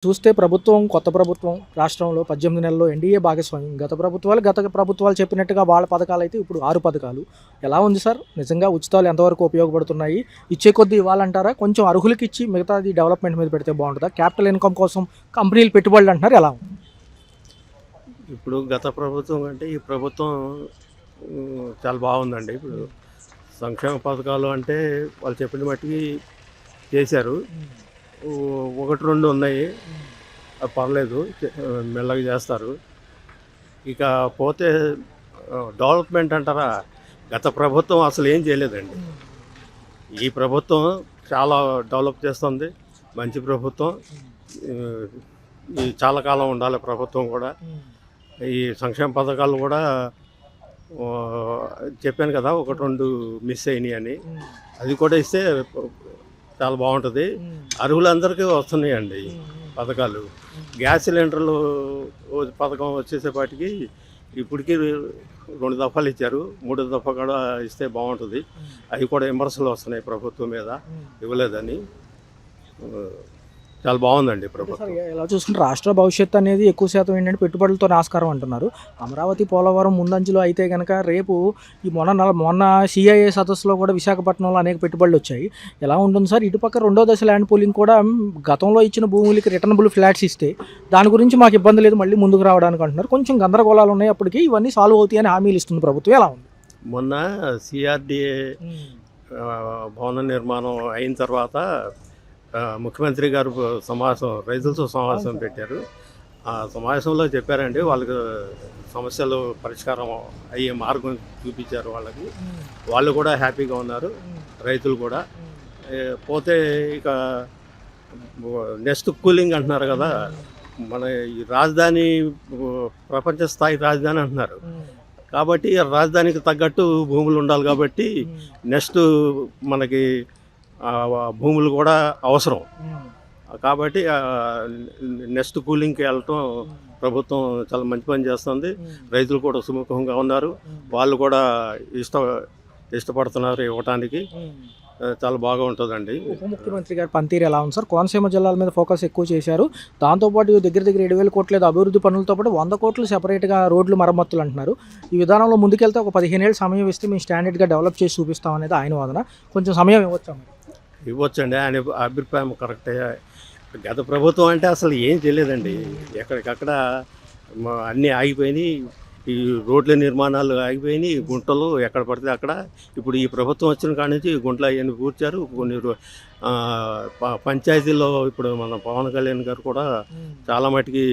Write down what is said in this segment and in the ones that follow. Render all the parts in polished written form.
చూస్తే కొత్త ప్రభుత్వం రాష్ట్రంలో 18 నెలల్లో ఎన్డీఏ భాగస్వామ్యం. గత ప్రభుత్వాలు చెప్పినట్టుగా వాళ్ళ పథకాలైతే ఇప్పుడు 6 పథకాలు. ఎలా ఉంది సార్? నిజంగా ఉచితాలు ఎంతవరకు ఉపయోగపడుతున్నాయి? ఇచ్చే కొద్దీ ఇవ్వాలంటారా? కొంచెం అర్హులకి ఇచ్చి మిగతాది డెవలప్‌మెంట్ మీద పెడితే బాగుంటుందా? క్యాపిటల్ ఇన్‌కమ్ కోసం కంపెనీలు పెట్టుబడులు అంటున్నారు. ఎలా ఉంది? ఇప్పుడు గత ప్రభుత్వం కంటే ఈ ప్రభుత్వం చాలా బాగుందండి. ఇప్పుడు సంక్షేమ పథకాలు అంటే వాళ్ళు చెప్పిన మట్టికి చేశారు. ఒకటి రెండు ఉన్నాయి, అవి పర్లేదు, మెల్లగా చేస్తారు. ఇక పోతే డెవలప్మెంట్ అంటారా, గత ప్రభుత్వం అసలు ఏం చేయలేదండి. ఈ ప్రభుత్వం చాలా డెవలప్ చేస్తుంది. మంచి ప్రభుత్వం. ఈ చాలా కాలం ఉండాలి ప్రభుత్వం కూడా. ఈ సంక్షేమ పథకాలు కూడా చెప్పాను కదా, ఒకటి రెండు మిస్ అయినాయి అని. అది కూడా ఇస్తే చాలా బాగుంటుంది. అర్హులందరికీ వస్తున్నాయండి పథకాలు. గ్యాస్ సిలిండర్లు పథకం వచ్చేసేపాటికి ఇప్పటికీ 2 దఫాలు ఇచ్చారు, 3వ దఫా కూడా ఇస్తే బాగుంటుంది. అవి కూడా విమర్శలు వస్తున్నాయి ప్రభుత్వం మీద, ఇవ్వలేదని. చాలా బాగుందండి ప్రభుత్వం. ఎలా చూసుకుంటే రాష్ట్ర భవిష్యత్తు అనేది ఎక్కువ శాతం ఏంటంటే పెట్టుబడులతో ఆస్కారం అంటున్నారు. అమరావతి, పోలవరం ముందంజలో అయితే కనుక రేపు ఈ మొన్న సిఐఏ సదస్సులో కూడా విశాఖపట్నంలో అనేక పెట్టుబడులు వచ్చాయి. ఎలా ఉంటుంది సార్? ఇటుపక్క రెండో దశ ల్యాండ్ పూలింగ్ కూడా గతంలో ఇచ్చిన భూములకి రిటర్నబుల్ ఫ్లాట్స్ ఇస్తే దాని గురించి మాకు ఇబ్బంది లేదు, మళ్ళీ ముందుకు రావడానికి అంటున్నారు. కొంచెం గందరగోళాలు ఉన్నాయి. అప్పటికి ఇవన్నీ సాల్వ్ అవుతాయని హామీలు ఇస్తుంది ప్రభుత్వం. ఎలా ఉంది? మొన్న సిఆర్డిఏ భవన నిర్మాణం అయిన తర్వాత ముఖ్యమంత్రి గారు రైతులతో సమావేశం పెట్టారు. ఆ సమావేశంలో చెప్పారండి, వాళ్ళకి సమస్యలు పరిష్కారం అయ్యే మార్గం చూపించారు వాళ్ళకి. వాళ్ళు కూడా హ్యాపీగా ఉన్నారు, రైతులు కూడా. పోతే ఇక నెక్స్ట్ కూలింగ్ అంటున్నారు కదా, మన ఈ రాజధాని ప్రపంచ స్థాయి రాజధాని అంటున్నారు. కాబట్టి రాజధానికి తగ్గట్టు భూములు ఉండాలి. కాబట్టి నెక్స్ట్ మనకి భూములు కూడా అవసరం. కాబట్టి నెక్స్ట్ కూలింగ్కి వెళ్ళటం ప్రభుత్వం చాలా మంచి పని చేస్తుంది. రైతులు కూడా సుముఖంగా ఉన్నారు, వాళ్ళు కూడా ఇష్టపడుతున్నారు ఇవ్వటానికి. చాలా బాగా ఉంటుందండి. ఉప ముఖ్యమంత్రి గారు పనితీరు ఎలా ఉంది సార్? కోనసీమ జిల్లాల మీద ఫోకస్ ఎక్కువ చేశారు. దాంతోపాటు దగ్గర 7,000 కోట్ల అభివృద్ధి పనులతో పాటు 100 కోట్లు సెపరేట్గా రోడ్లు మరమ్మతులు అంటున్నారు. ఈ విధానంలో ముందుకెళ్తే ఒక 15 ఏళ్ళు సమయం ఇస్తే మేము స్టాండర్డ్గా డెవలప్ చేసి చూపిస్తాం అనేది ఆయన వాదన. కొంచెం సమయం ఇవ్వచ్చండి. ఆయన అభిప్రాయం కరెక్టే. గత ప్రభుత్వం అంటే అసలు ఏం చేయలేదండి. ఎక్కడికక్కడ అన్నీ ఆగిపోయినాయి. ఈ రోడ్ల నిర్మాణాలు ఆగిపోయినాయి, గుంటలు ఎక్కడ పడితే అక్కడ. ఇప్పుడు ఈ ప్రభుత్వం వచ్చిన కాడి నుంచి గుంటలు అవన్నీ కూర్చారు. కొన్ని పంచాయతీల్లో ఇప్పుడు మన పవన్ కళ్యాణ్ గారు కూడా చాలా మటుకి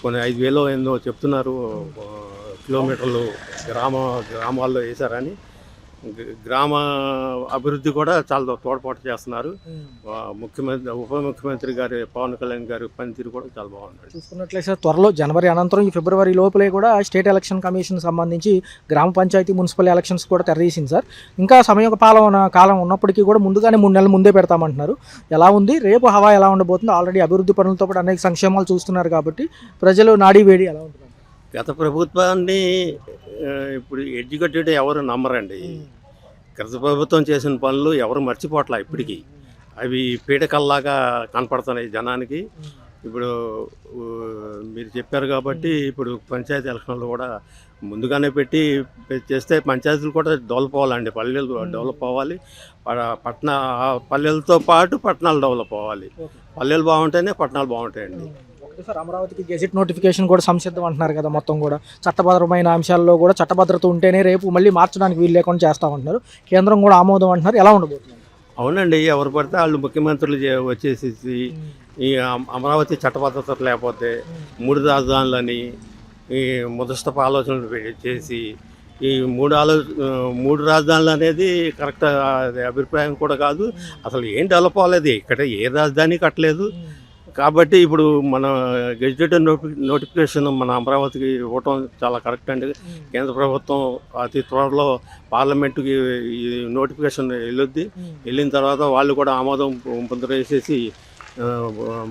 కొన్ని 5,000 ఏందో చెప్తున్నారు కిలోమీటర్లు గ్రామాల్లో వేశారని. గ్రామ అభివృద్ధి కూడా చాలా తోడ్పాటు చేస్తున్నారు. ఉప ముఖ్యమంత్రి గారి పవన్ కళ్యాణ్ గారి పనితీరు కూడా చాలా బాగుంది. చూసుకున్నట్లయితే త్వరలో జనవరి అనంతరం ఈ ఫిబ్రవరి లోపలే కూడా స్టేట్ ఎలక్షన్ కమిషన్ సంబంధించి గ్రామ పంచాయతీ మున్సిపల్ ఎలక్షన్స్ కూడా తెరదీసింది సార్. ఇంకా కాలం ఉన్నప్పటికీ కూడా ముందుగానే 3 నెలల ముందే పెడతామంటున్నారు. ఎలా ఉంది రేపు హవా? ఎలా ఉండబోతుంది? ఆల్రెడీ అభివృద్ధి పనులతో పాటు అనేక సంక్షేమాలు చూస్తున్నారు కాబట్టి ప్రజలు నాడీ వేడి ఎలా ఉంటుంది? గత ప్రభుత్వాన్ని ఇప్పుడు ఎడ్యుకేటెడ్ ఎవరు నమ్మరండి. గత ప్రభుత్వం చేసిన పనులు ఎవరు మర్చిపోవట్లా ఇప్పటికీ. అవి పీడకల్లాగా కనపడుతున్నాయి జనానికి. ఇప్పుడు మీరు చెప్పారు కాబట్టి ఇప్పుడు పంచాయతీ ఎలక్షన్లు కూడా ముందుగానే చేస్తే పంచాయతీలు కూడా డెవలప్ అవ్వాలండి. పల్లెలు డెవలప్ అవ్వాలి, పల్లెలతో పాటు పట్టణాలు డెవలప్ అవ్వాలి. పల్లెలు బాగుంటేనే పట్టణాలు బాగుంటాయండి. సార్, అమరావతికి గెజిట్ నోటిఫికేషన్ కూడా సంసిద్ధం అంటున్నారు కదా. మొత్తం కూడా చట్టపరమైన అంశాల్లో కూడా చట్టభద్రత ఉంటేనే రేపు మళ్ళీ మార్చడానికి వీలు లేకుండా చేస్తామంటున్నారు. కేంద్రం కూడా ఆమోదం అంటున్నారు. ఎలా ఉండబోతుంది? అవునండి, ఎవరు పడితే వాళ్ళు ముఖ్యమంత్రులు వచ్చేసి ఈ అమరావతి చట్టబద్ధత లేకపోతే 3 రాజధానులని ఈ ముదస్తపు ఆలోచనలు చేసి ఈ 3 రాజధానులు అనేది కరెక్ట్ అభిప్రాయం కూడా కాదు. అసలు ఏం డెవలప్ అవ్వలేదు, ఇక్కడ ఏ రాజధాని కట్టలేదు. కాబట్టి ఇప్పుడు మన గెజిటెడ్ నోటిఫికేషన్ మన అమరావతికి ఇవ్వటం చాలా కరెక్ట్ అండి. కేంద్ర ప్రభుత్వం అతి త్వరలో పార్లమెంటుకి ఈ నోటిఫికేషన్ వెళ్ళిన తర్వాత వాళ్ళు కూడా ఆమోదం పొందరేసేసి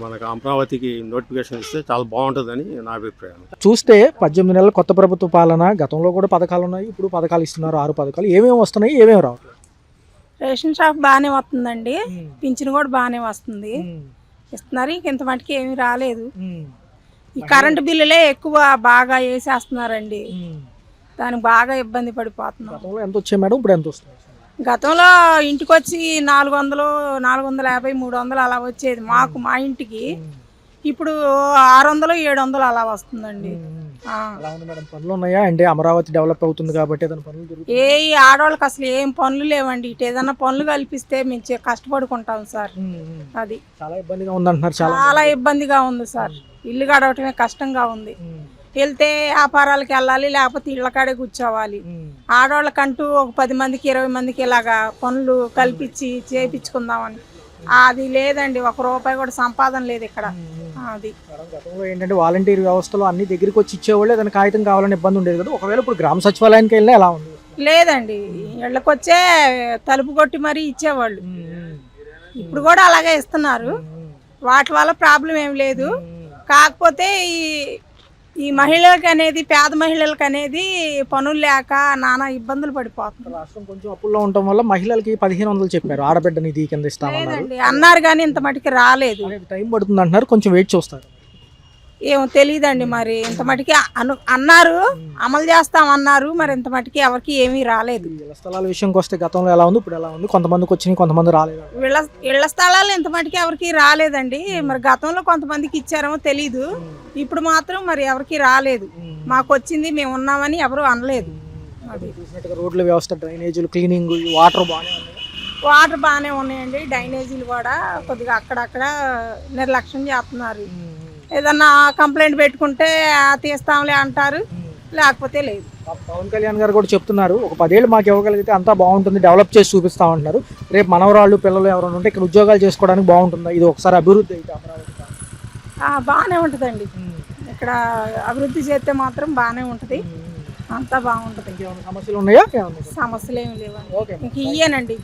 మనకు అమరావతికి నోటిఫికేషన్ ఇస్తే చాలా బాగుంటుందని నా అభిప్రాయం. చూస్తే 18 నెలల కొత్త ప్రభుత్వ పాలన, గతంలో కూడా పథకాలు ఉన్నాయి, ఇప్పుడు పథకాలు ఇస్తున్నారు. 6 పథకాలు ఏమేమి వస్తున్నాయి, ఏమేమి రావట్లేదు? రేషన్ షాప్ బాగానే వస్తుందండి, పింఛన్ కూడా బాగానే వస్తుంది. ఇస్తున్నారు. ఇంత మటుకు ఏమీ రాలేదు. ఈ కరెంటు బిల్లులే ఎక్కువ బాగా వేసేస్తున్నారండి. దానికి బాగా ఇబ్బంది పడిపోతున్నాం. గతంలో ఎంత వచ్చాయి మేడం, ఇప్పుడు ఎంత వస్తుంది? గతంలో ఇంటికి వచ్చి 400, 450, 300 అలా వచ్చేది మాకు, మా ఇంటికి. ఇప్పుడు 600, 700 అలా వస్తుందండి. ఎలా ఉంది మేడం, పనులు ఉన్నాయా? అంటే అమరావతి డెవలప్ అవుతుంది కాబట్టి ఏదైనా పనులు జరుగుతాయి? ఏ ఆడవాళ్ళకి అసలు ఏం పనులు లేవండి. ఇటు ఏదన్నా పనులు కల్పిస్తే మేము కష్టపడుకుంటాం సార్. అది చాలా ఇబ్బందిగా ఉంది అంటున్నారు. చాలా ఇబ్బందిగా ఉంది సార్. ఇల్లు గడవటమే కష్టంగా ఉంది. వెళ్తే వ్యాపారాలకు వెళ్ళాలి, లేకపోతే ఇళ్ళ కాడే కూర్చోవాలి. ఆడవాళ్ళకంటూ ఒక 10 మందికి 20 మందికి ఇలాగా పనులు కల్పించి చేయించుకుందామని అది లేదండి. 1 రూపాయి కూడా సంపాదన లేదు ఇక్కడ. అది గతంలో ఏంటంటే వాలంటీర్ వ్యవస్థలో అన్ని దగ్గరికి వచ్చి ఇచ్చేవాళ్ళు, ఏదైనా కాగితం కావాలని ఇబ్బంది ఉండేది కదా. ఒకవేళ ఇప్పుడు గ్రామ సచివాలయానికి వెళ్ళినా ఎలా ఉంది? లేదండి, ఇళ్ళకొచ్చే తలుపు కొట్టి మరీ ఇచ్చేవాళ్ళు. ఇప్పుడు కూడా అలాగే ఇస్తున్నారు. వాటి వల్ల ప్రాబ్లం ఏం లేదు. కాకపోతే ఈ మహిళలకు అనేది, పేద మహిళలకు అనేది పనులు లేక నానా ఇబ్బందులు పడిపోతున్నారు. రాష్ట్రం కొంచెం అప్పుల్లో ఉండటం వల్ల మహిళలకి 1500 చెప్పారు, ఆడబిడ్డ నిధి కింద ఇస్తామన్నారు. లేదండి, అన్నారు కానీ ఇంత మటుకు రాలేదు. టైం పడుతుంది అంటున్నారు, కొంచెం వెయిట్ చూస్తారు. ఏమో తెలియదండి మరి. ఇంత మటుకి అన్నారు, అమలు చేస్తామన్నారు. మరి ఇంత మటుకి ఎవరికి ఏమీ రాలేదు. ఇళ్ల స్థలాల విషయంకి వస్తే గతంలో ఎలా ఉంది, ఇప్పుడు ఎలా ఉంది? కొంతమందికి వచ్చినాయి, కొంతమంది రాలేదు. ఇళ్ల స్థలాలు ఇంత మటుకి ఎవరికి రాలేదండి. మరి గతంలో కొంతమందికి ఇచ్చారేమో తెలీదు. ఇప్పుడు మాత్రం మరి ఎవరికి రాలేదు. మాకు వచ్చింది, మేము ఉన్నామని ఎవరు అనలేదు. అది చూసినట్టుగా రోడ్ల వ్యవస్థ, డ్రైనేజీలు, క్లీనింగ్, వాటర్ బాగానే ఉన్నాయి. వాటర్ బాగానే ఉన్నాయండి. డ్రైనేజీలు కూడా కొద్దిగా అక్కడక్కడ నిర్లక్ష్యం చేస్తున్నారు. ఏదన్నా కంప్లైంట్ పెట్టుకుంటే తీస్తాంలే అంటారు, లేకపోతే లేదు. పవన్ కళ్యాణ్ గారు కూడా చెప్తున్నారు, ఒక 10 ఏళ్ళు మాకు ఇవ్వగలిగితే అంతా బాగుంటుంది, డెవలప్ చేసి చూపిస్తామంటున్నారు. రేపు మనవరాళ్ళు పిల్లలు ఎవరైనా ఉంటే ఇక్కడ ఉద్యోగాలు చేసుకోవడానికి బాగుంటుందా? ఇది ఒకసారి అభివృద్ధి అయితే అమరావతి బాగానే ఉంటుందండి. ఇక్కడ అభివృద్ధి చేస్తే మాత్రం బాగానే ఉంటుంది, అంతా బాగుంటుంది. ఇంకేమైనా సమస్యలు ఉన్నాయా? సమస్యలు ఏమి లేవండి. ఇంక ఇయ్యేనండి.